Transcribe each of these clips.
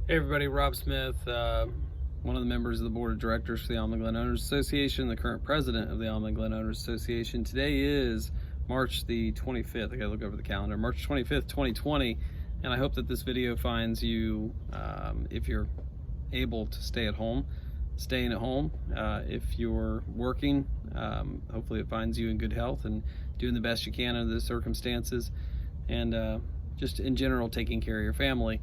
Hey everybody, Rob Smith, one of the members of the board of directors for the Almond Glen Owners Association, the current president of the Almond Glen Owners Association. Today is March the 25th. I gotta look over the calendar. March 25th, 2020, and I hope that this video finds you, if you're able to stay at home, staying at home. If you're working, hopefully it finds you in good health and doing the best you can under the circumstances, and just in general taking care of your family.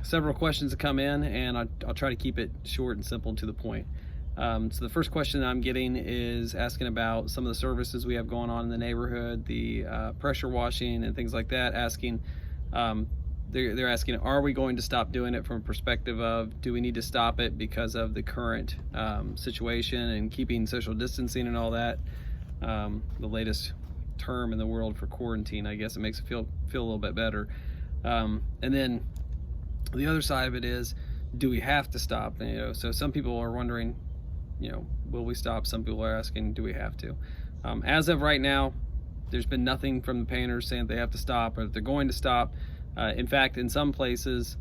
Several questions have come in, and I'll try to keep it short and simple and to the point. So the first question I'm getting is asking about some of the services we have going on in the neighborhood, the pressure washing and things like that. Asking, they're asking, are we going to stop doing it from a perspective of, do we need to stop it because of the current situation and keeping social distancing and all that? The latest term in the world for quarantine, I guess it makes it feel a little bit better. And then the other side of it is, do we have to stop? So some people are wondering, will we stop? Some people are asking, do we have to? As of right now, there's been nothing from the painters saying they have to stop or that they're going to stop. In fact, in some places,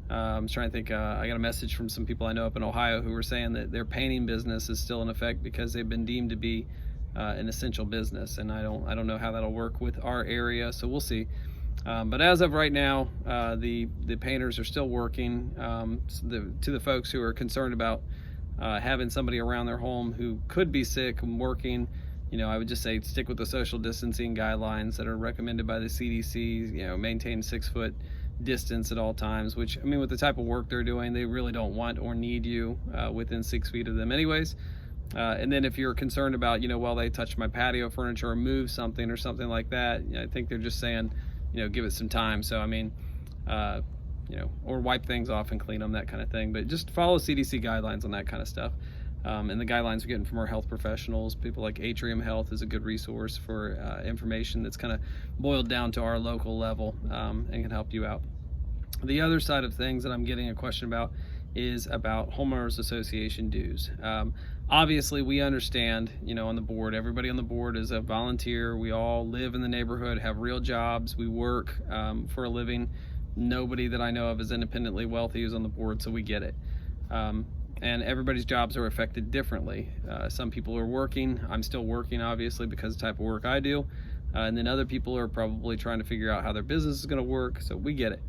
I'm trying to think, I got a message from some people I know up in Ohio who were saying that their painting business is still in effect because they've been deemed to be an essential business, and I don't know how that'll work with our area, so we'll see. But as of right now, the painters are still working. To the folks who are concerned about having somebody around their home who could be sick and working, I would just say stick with the social distancing guidelines that are recommended by the CDC. Maintain 6-foot distance at all times, which, with the type of work they're doing, they really don't want or need you within 6 feet of them anyways. And then if you're concerned about, well, they touched my patio furniture or move something or something like that, I think they're just saying, give it some time. So, or wipe things off and clean them, that kind of thing. But just follow CDC guidelines on that kind of stuff. And the guidelines we're getting from our health professionals, people like Atrium Health is a good resource for information that's kind of boiled down to our local level and can help you out. The other side of things that I'm getting a question about is about homeowners association dues. Obviously, we understand, on the board, everybody on the board is a volunteer. We all live in the neighborhood, have real jobs. We work for a living. Nobody that I know of is independently wealthy who's on the board, so we get it. And everybody's jobs are affected differently. Some people are working. I'm still working, obviously, because of the type of work I do. And then other people are probably trying to figure out how their business is going to work, so we get it.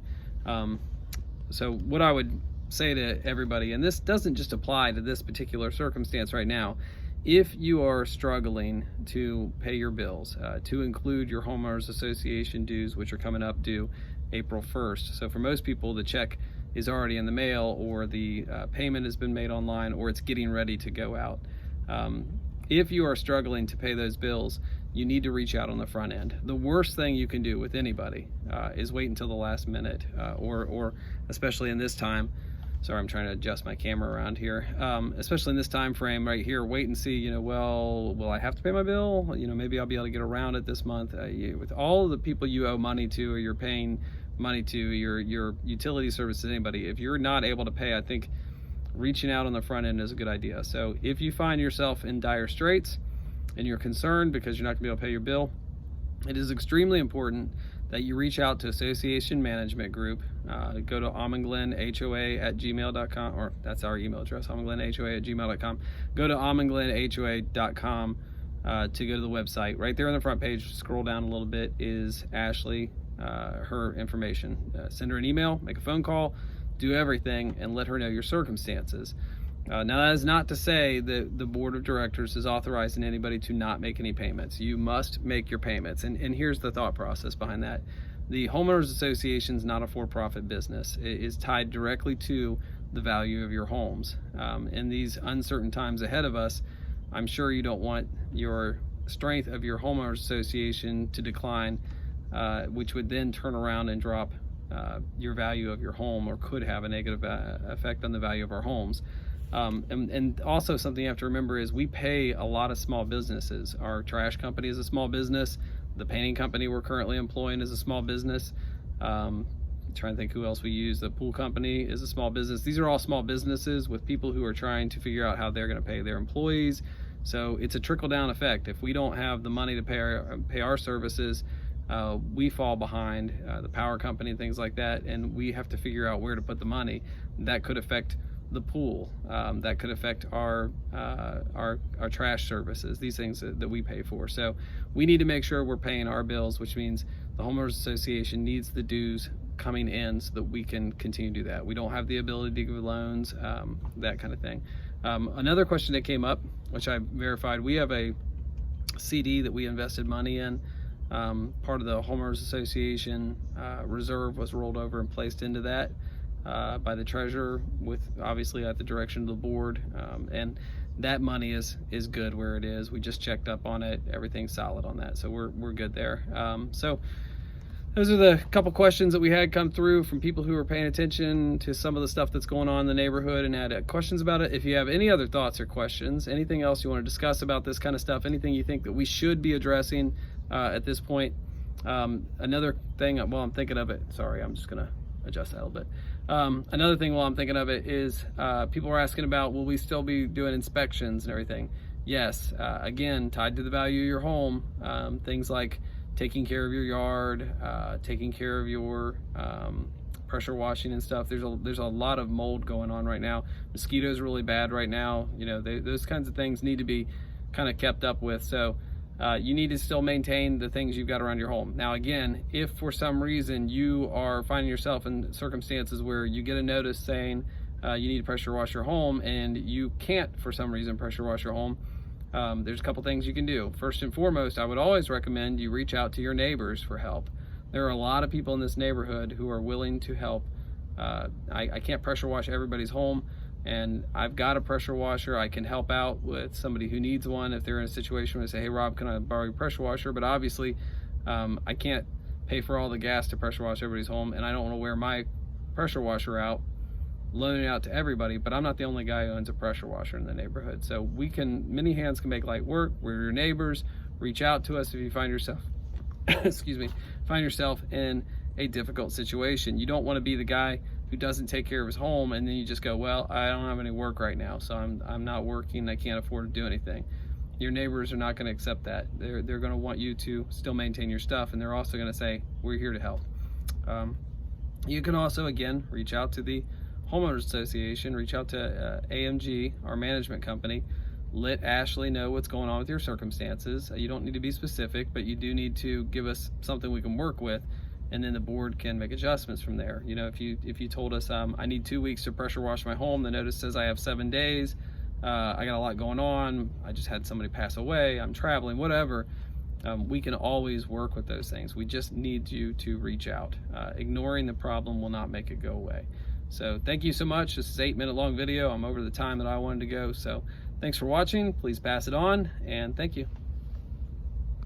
So what I would say to everybody, and this doesn't just apply to this particular circumstance right now, if you are struggling to pay your bills, to include your homeowners association dues, which are coming up due April 1st. So for most people, the check is already in the mail, or the payment has been made online, or it's getting ready to go out. If you are struggling to pay those bills, you need to reach out on the front end. The worst thing you can do with anybody is wait until the last minute, or especially in this time. Sorry, I'm trying to adjust my camera around here. Especially in this time frame right here, wait and see, well, will I have to pay my bill? Maybe I'll be able to get around it this month. With all of the people you owe money to, or you're paying money to, your utility service to anybody, if you're not able to pay, I think reaching out on the front end is a good idea. So if you find yourself in dire straits and you're concerned because you're not gonna be able to pay your bill, it is extremely important that you reach out to Association Management Group. Go to almondglenhoa@gmail.com, or that's our email address, almondglenhoa@gmail.com. Go to almondglenhoa.com to go to the website. Right there on the front page, scroll down a little bit, is Ashley, her information. Send her an email, make a phone call, do everything, and let her know your circumstances. Now, that is not to say that the board of directors is authorizing anybody to not make any payments. You must make your payments. And here's the thought process behind that. The homeowners association is not a for-profit business. It is tied directly to the value of your homes. In these uncertain times ahead of us, I'm sure you don't want your strength of your homeowners association to decline, which would then turn around and drop your value of your home, or could have a negative effect on the value of our homes. And also something you have to remember is we pay a lot of small businesses. Our trash company is a small business. The painting company we're currently employing is a small business. I'm trying to think who else we use. The pool company is a small business. These are all small businesses with people who are trying to figure out how they're going to pay their employees. So it's a trickle-down effect. If we don't have the money to pay our services, we fall behind, the power company, things like that, and we have to figure out where to put the money. That could affect the pool, that could affect our trash services, these things that we pay for. So we need to make sure we're paying our bills, which means the homeowners association needs the dues coming in so that we can continue to do that. We don't have the ability to give loans, that kind of thing. Another question that came up, which I verified, we have a CD that we invested money in. Part of the homeowners association reserve was rolled over and placed into that by the treasurer, with obviously at the direction of the board, and that money is good where it is. We just checked up on it, everything's solid on that, so we're good there. So those are the couple questions that we had come through from people who are paying attention to some of the stuff that's going on in the neighborhood and had questions about it. If you have any other thoughts or questions, anything else you want to discuss about this kind of stuff, anything you think that we should be addressing at this point. Another thing while I'm thinking of it, sorry, I'm just gonna adjust that a little bit. Another thing while I'm thinking of it is people are asking about, will we still be doing inspections and everything? Yes, again, tied to the value of your home, things like taking care of your yard, taking care of your pressure washing and stuff. There's a lot of mold going on right now. Mosquitoes are really bad right now. You know, those kinds of things need to be kind of kept up with. So you need to still maintain the things you've got around your home. Now again, if for some reason you are finding yourself in circumstances where you get a notice saying you need to pressure wash your home and you can't for some reason pressure wash your home, there's a couple things you can do. First and foremost, I would always recommend you reach out to your neighbors for help. There are a lot of people in this neighborhood who are willing to help. I can't pressure wash everybody's home, and I've got a pressure washer. I can help out with somebody who needs one if they're in a situation where they say, hey Rob, can I borrow your pressure washer? But obviously I can't pay for all the gas to pressure wash everybody's home, and I don't want to wear my pressure washer out, loan it out to everybody, but I'm not the only guy who owns a pressure washer in the neighborhood. So many hands can make light work. We're your neighbors. Reach out to us if you find yourself find yourself in a difficult situation. You don't want to be the guy who doesn't take care of his home and then you just go, well, I don't have any work right now, so I'm not working, I can't afford to do anything. Your neighbors are not going to accept that. They're going to want you to still maintain your stuff, and they're also going to say, we're here to help. You can also, again, reach out to the homeowners association, reach out to AMG, our management company. Let Ashley know what's going on with your circumstances. You don't need to be specific, but you do need to give us something we can work with, and then the board can make adjustments from there. You know, if you told us I need 2 weeks to pressure wash my home, the notice says I have 7 days, I got a lot going on, I just had somebody pass away, I'm traveling, whatever, we can always work with those things. We just need you to reach out. Ignoring the problem will not make it go away. So thank you so much. This is an 8-minute long video. I'm over the time that I wanted to go. So thanks for watching. Please pass it on, and thank you.